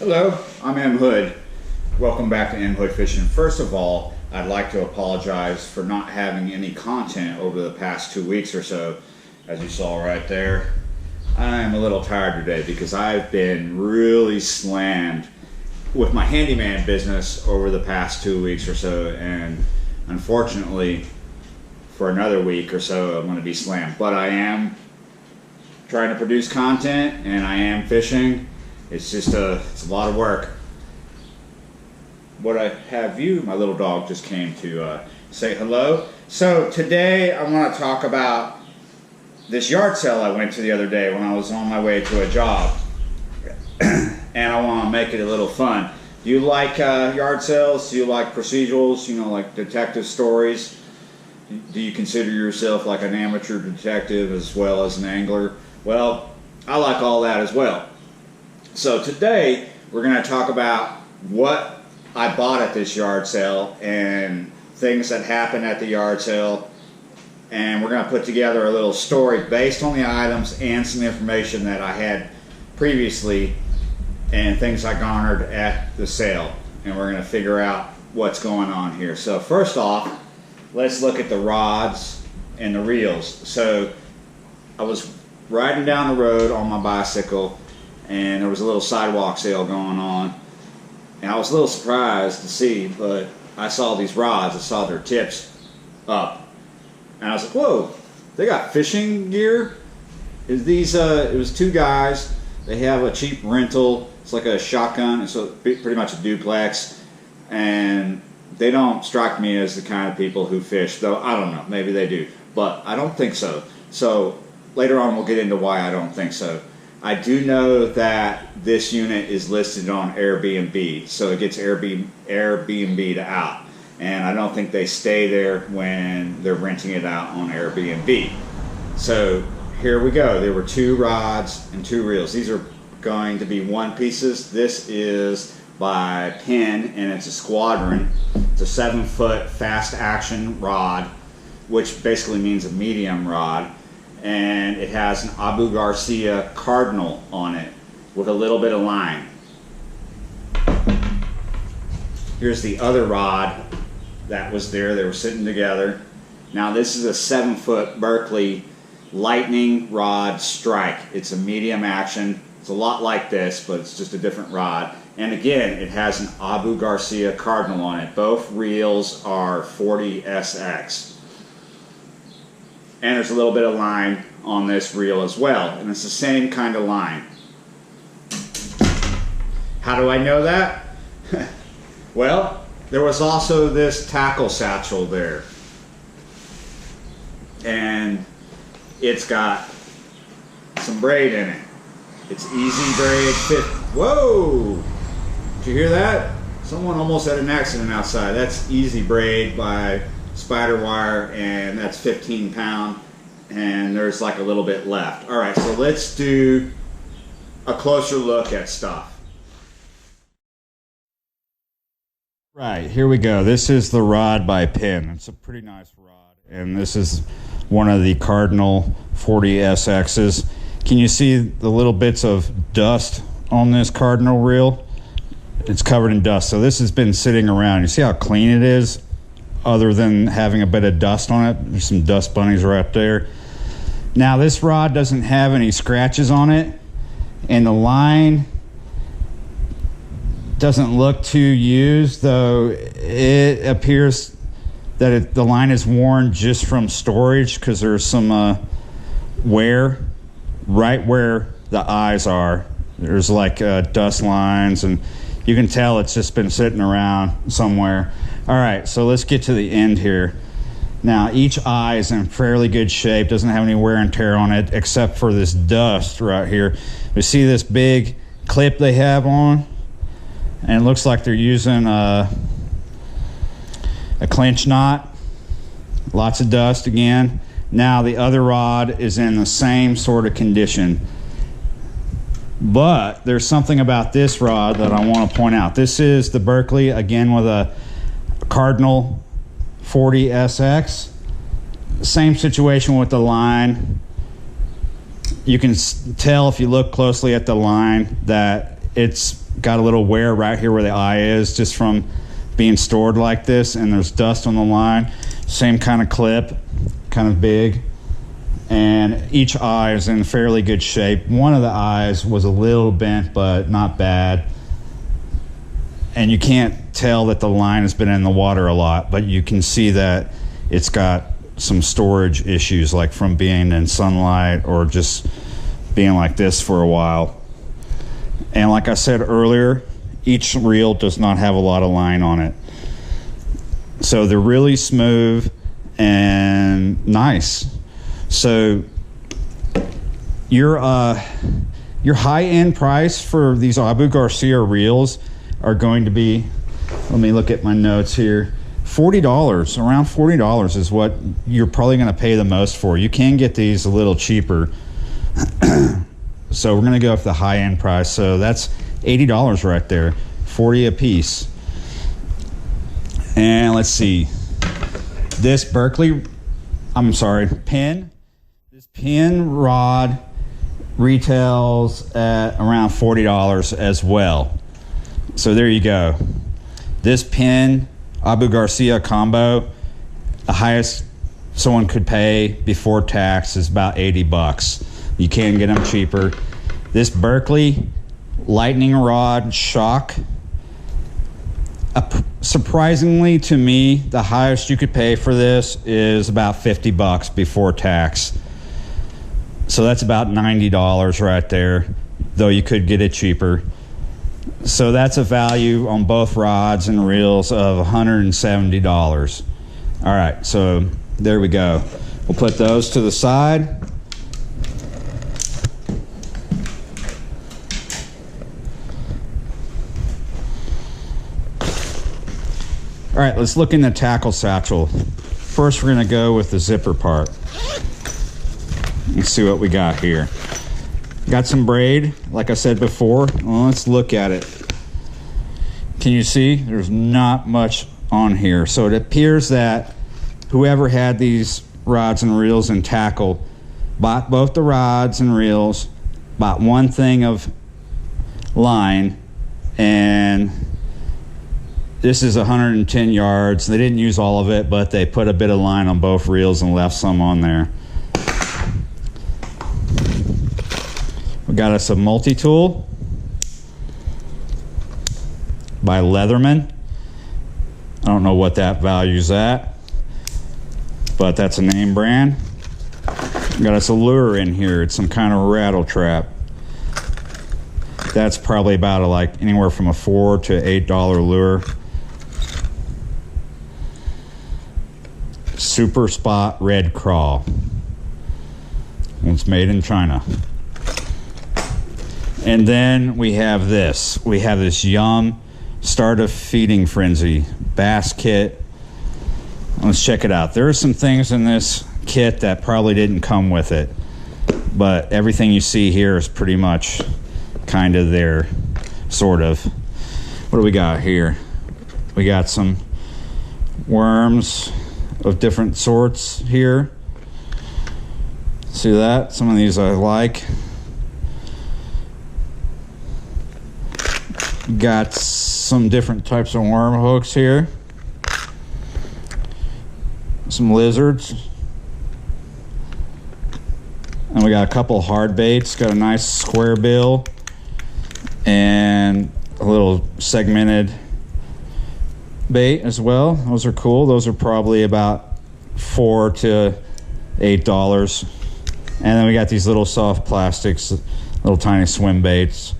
Hello, I'm M. Hood. Welcome back to M. Hood Fishing. First of all, I'd like to apologize for not having any content over the past 2 weeks or so. As you saw right there, I'm a little tired today because I've been really slammed with my handyman business over the past 2 weeks or so, and unfortunately for another week or so I'm going to be slammed. But I am trying to produce content and I am fishing. It's a lot of work. What I have you, my little dog just came to say hello. So today I want to talk about this yard sale I went to the other day when I was on my way to a job. And I want to make it a little fun. Do you like yard sales? Do you like procedurals? You know, like detective stories? Do you consider yourself like an amateur detective as well as an angler? Well, I like all that as well. So today we're going to talk about what I bought at this yard sale and things that happened at the yard sale, and we're going to put together a little story based on the items and some information that I had previously and things I garnered at the sale, and we're going to figure out what's going on here. So first off, let's look at the rods and the reels. So I was riding down the road on my bicycle and there was a little sidewalk sale going on, and I was a little surprised to see, but I saw these rods, I saw their tips up, and I was like, whoa, they got fishing gear? It was two guys. They have a cheap rental. It's like a shotgun. It's pretty much a duplex, and they don't strike me as the kind of people who fish, though I don't know, maybe they do, but I don't think so. So later on we'll get into why I don't think so. I do know that this unit is listed on Airbnb, so it gets Airbnb'd out, and I don't think they stay there when they're renting it out on Airbnb. So here we go. There were two rods and two reels. These are going to be one pieces. This is by Penn, and it's a Squadron. It's a 7-foot fast action rod, which basically means a medium rod. And it has an Abu Garcia Cardinal on it with a little bit of line. Here's the other rod that was there. They were sitting together. Now this is a 7-foot Berkeley Lightning Rod Strike. It's a medium action. It's a lot like this, but it's just a different rod. And again, it has an Abu Garcia Cardinal on it. Both reels are 40 SX. And there's a little bit of line on this reel as well, and it's the same kind of line. How do I know that? Well, there was also this tackle satchel there, and it's got some braid in it. It's easy braid fit. Whoa! Did you hear that? Someone almost had an accident outside. That's easy braid by spider wire, and that's 15 pound, and there's like a little bit left. All right, so let's do a closer look at stuff. Right, here we go. This is the rod by Penn. It's a pretty nice rod, and this is one of the Cardinal 40 SXs. Can you see the little bits of dust on this Cardinal reel? It's covered in dust, so this has been sitting around. You see how clean it is? Other than having a bit of dust on it. There's some dust bunnies right there. Now this rod doesn't have any scratches on it, and the line doesn't look too used, though it appears that the line is worn just from storage, because there's some wear right where the eyes are. There's like dust lines, and you can tell it's just been sitting around somewhere. All right, so let's get to the end here. Now, each eye is in fairly good shape, doesn't have any wear and tear on it, except for this dust right here. You see this big clip they have on? And it looks like they're using a clinch knot. Lots of dust again. Now, the other rod is in the same sort of condition. But there's something about this rod that I want to point out. This is the Berkeley, again with a Cardinal 40 SX. Same situation with the line. You can tell if you look closely at the line that it's got a little wear right here where the eye is, just from being stored like this, and there's dust on the line. Same kind of clip, kind of big, and each eye is in fairly good shape. One of the eyes was a little bent, but not bad, and you can't tell that the line has been in the water a lot, but you can see that it's got some storage issues, like from being in sunlight or just being like this for a while. And like I said earlier, each reel does not have a lot of line on it, so they're really smooth and nice. So your high-end price for these Abu Garcia reels are going to be, let me look at my notes here, $40. Around $40 is what you're probably going to pay the most for. You can get these a little cheaper. So we're going to go with the high-end price. So that's $80 right there, $40 a piece. And let's see, this Berkeley, pin. This pin rod retails at around $40 as well. So there you go. This pin Abu Garcia combo, the highest someone could pay before tax is about 80 bucks. You can get them cheaper. This Berkeley lightning rod shock, surprisingly to me, the highest you could pay for this is about 50 bucks before tax. So that's about $90 right there, though you could get it cheaper. So that's a value on both rods and reels of $170. All right, so there we go. We'll put those to the side. All right, let's look in the tackle satchel. First, we're gonna go with the zipper part. Let's see what we got here. Got some braid, like I said before. Well, let's look at it. Can you see? There's not much on here. So it appears that whoever had these rods and reels and tackle bought both the rods and reels, bought one thing of line, and this is 110 yards. They didn't use all of it, but they put a bit of line on both reels and left some on there. We got us a multi-tool by Leatherman. I don't know what that value's at, but that's a name brand. We got us a lure in here. It's some kind of rattle trap. That's probably about like anywhere from a $4 to $8 lure. Super Spot Red Crawl. It's made in China. And then we have this. We have this Yum Start a Feeding Frenzy bass kit. Let's check it out. There are some things in this kit that probably didn't come with it, but everything you see here is pretty much kind of there, sort of. What do we got here? We got some worms of different sorts here. See that? Some of these I like. Got some different types of worm hooks here. Some lizards. And we got a couple hard baits. Got a nice square bill and a little segmented bait as well. Those are cool. Those are probably about $4 to $8. And then we got these little soft plastics, little tiny swim baits.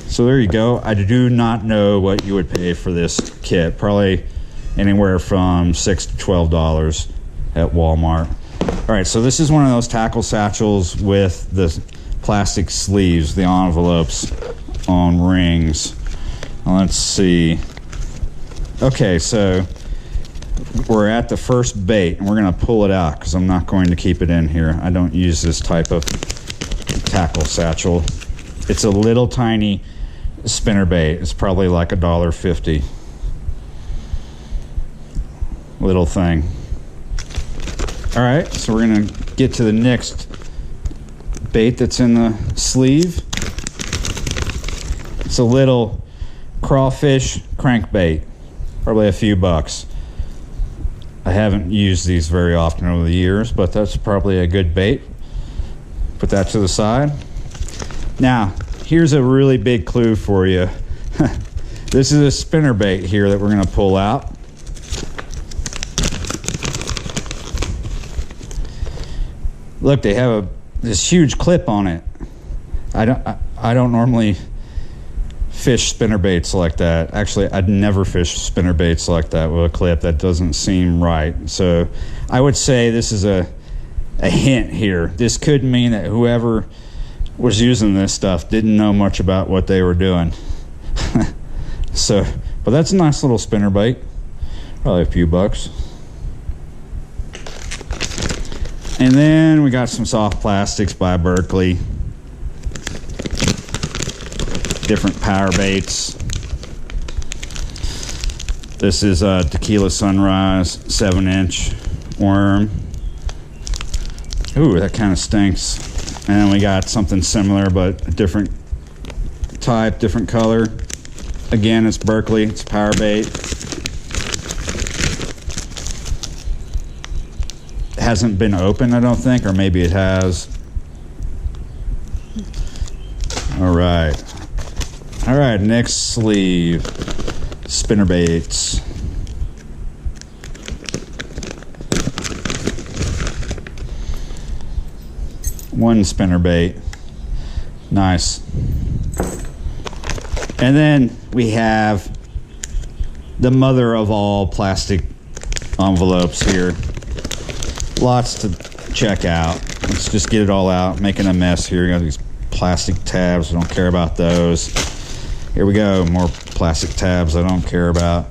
So there you go. I do not know what you would pay for this kit. Probably anywhere from $6 to $12 at Walmart. All right, so this is one of those tackle satchels with the plastic sleeves, the envelopes on rings. Let's see. Okay, so we're at the first bait, and we're gonna pull it out because I'm not going to keep it in here. I don't use this type of tackle satchel. It's a little tiny spinnerbait. It's probably like $1.50. Little thing. All right, so we're gonna get to the next bait that's in the sleeve. It's a little crawfish crankbait, probably a few bucks. I haven't used these very often over the years, but that's probably a good bait. Put that to the side. Now, here's a really big clue for you. This is a spinnerbait here that we're going to pull out. Look, they have this huge clip on it. I don't normally fish spinnerbaits like that. Actually, I'd never fish spinnerbaits like that with a clip. That doesn't seem right. So I would say this is a hint here. This could mean that whoever was using this stuff didn't know much about what they were doing. So, but that's a nice little spinnerbait. Probably a few bucks. And then we got some soft plastics by Berkeley. Different power baits. This is a Tequila Sunrise 7-inch worm. Ooh, that kind of stinks. And then we got something similar, but a different type, different color. Again, it's Berkeley, it's power bait. It hasn't been opened, I don't think, or maybe it has. All right. All right, next sleeve, spinnerbaits. One spinnerbait, nice. And then we have the mother of all plastic envelopes here. Lots to check out. Let's just get it all out, making a mess here. You got these plastic tabs, I don't care about those. Here we go, more plastic tabs I don't care about.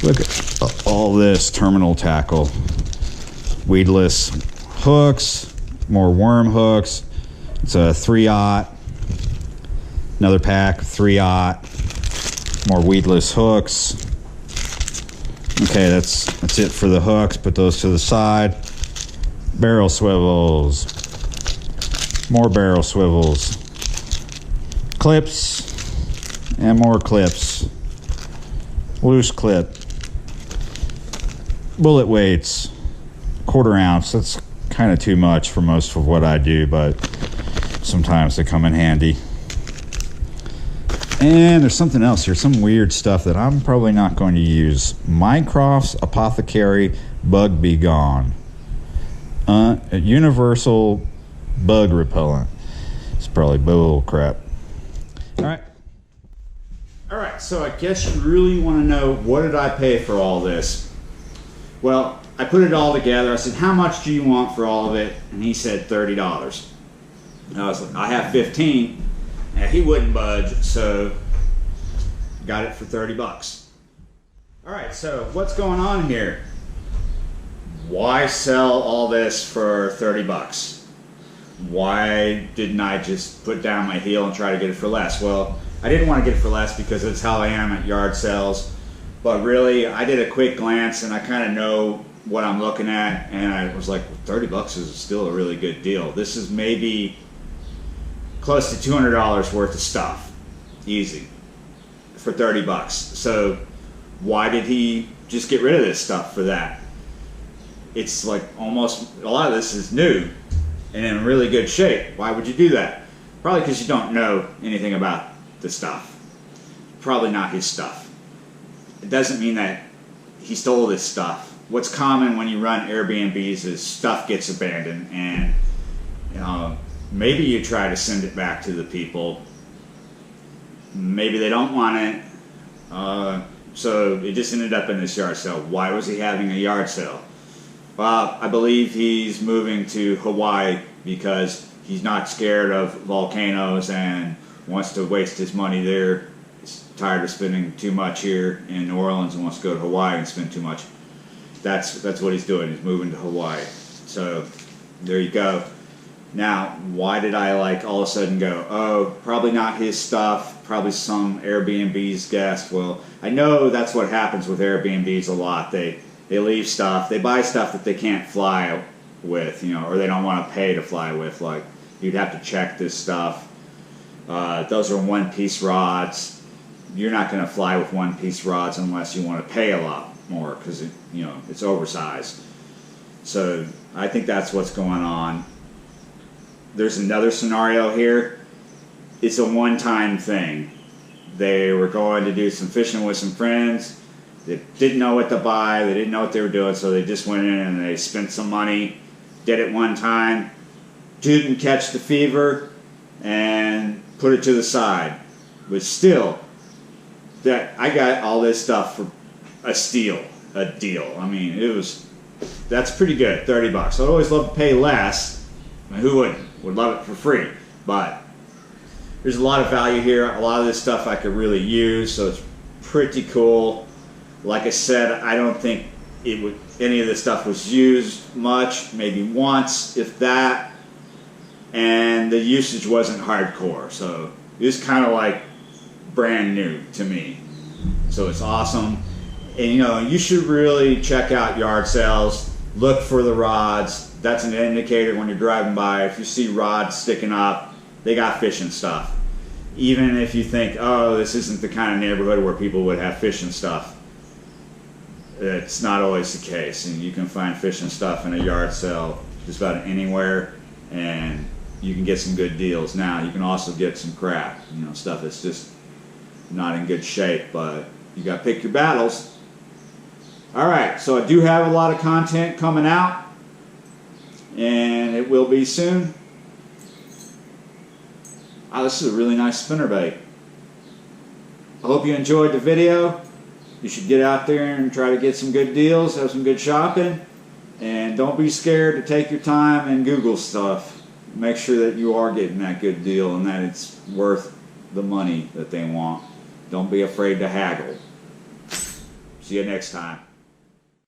Look at all this terminal tackle. Weedless hooks, more worm hooks. It's a 3/0. Another pack, 3/0. More weedless hooks. Okay, that's it for the hooks. Put those to the side. Barrel swivels. More barrel swivels. Clips. And more clips. Loose clip. Bullet weights. 1/4 ounce. That's kind of too much for most of what I do, but sometimes they come in handy. And there's something else here, some weird stuff that I'm probably not going to use. Mycroft's Apothecary Bug Be Gone. A universal bug repellent. It's probably bull crap. All right, so I guess you really want to know, what did I pay for all this? Well, I put it all together. I said, how much do you want for all of it? And he said $30. And I was like, I have 15. And he wouldn't budge, so got it for 30 bucks. All right, so what's going on here? Why sell all this for 30 bucks? Why didn't I just put down my heel and try to get it for less? Well, I didn't want to get it for less because it's how I am at yard sales. But really, I did a quick glance and I kind of know what I'm looking at, and I was like, 30 bucks is still a really good deal. This is maybe close to $200 worth of stuff, easy, for 30 bucks. So why did he just get rid of this stuff for that? It's like almost, a lot of this is new and in really good shape. Why would you do that? Probably because you don't know anything about the stuff. Probably not his stuff. It doesn't mean that he stole this stuff. What's common when you run Airbnbs is stuff gets abandoned, and maybe you try to send it back to the people. Maybe they don't want it. So it just ended up in this yard sale. Why was he having a yard sale? Well, I believe he's moving to Hawaii because he's not scared of volcanoes and wants to waste his money there. He's tired of spending too much here in New Orleans and wants to go to Hawaii and spend too much. That's what he's doing. He's moving to Hawaii. So there you go. Now, why did I all of a sudden go, oh, probably not his stuff, probably some Airbnb's guest? Well, I know that's what happens with Airbnbs a lot. They leave stuff, they buy stuff that they can't fly with, or they don't want to pay to fly with. Like, you'd have to check this stuff. Those are one-piece rods. You're not going to fly with one-piece rods unless you want to pay a lot more because it's oversized. So I think that's what's going on. There's another scenario here. It's a one-time thing. They were going to do some fishing with some friends. They didn't know what to buy. They didn't know what they were doing, so they just went in and they spent some money, did it one time, didn't catch the fever, and put it to the side. But still, that I got all this stuff for a deal. I mean, that's pretty good, $30. I'd always love to pay less. I mean, who wouldn't? Would love it for free. But there's a lot of value here. A lot of this stuff I could really use, so it's pretty cool. Like I said, I don't think any of this stuff was used much, maybe once, if that. And the usage wasn't hardcore, so it was kind of like brand new to me. So it's awesome. And you should really check out yard sales. Look for the rods. That's an indicator when you're driving by. If you see rods sticking up, they got fishing stuff. Even if you think, oh, this isn't the kind of neighborhood where people would have fishing stuff, it's not always the case. And you can find fishing stuff in a yard sale just about anywhere, and you can get some good deals. Now, you can also get some crap, stuff that's just not in good shape, but you got to pick your battles. All right, so I do have a lot of content coming out, and it will be soon. Oh, this is a really nice spinnerbait. I hope you enjoyed the video. You should get out there and try to get some good deals, have some good shopping, and don't be scared to take your time and Google stuff. Make sure that you are getting that good deal and that it's worth the money that they want. Don't be afraid to haggle. See you next time.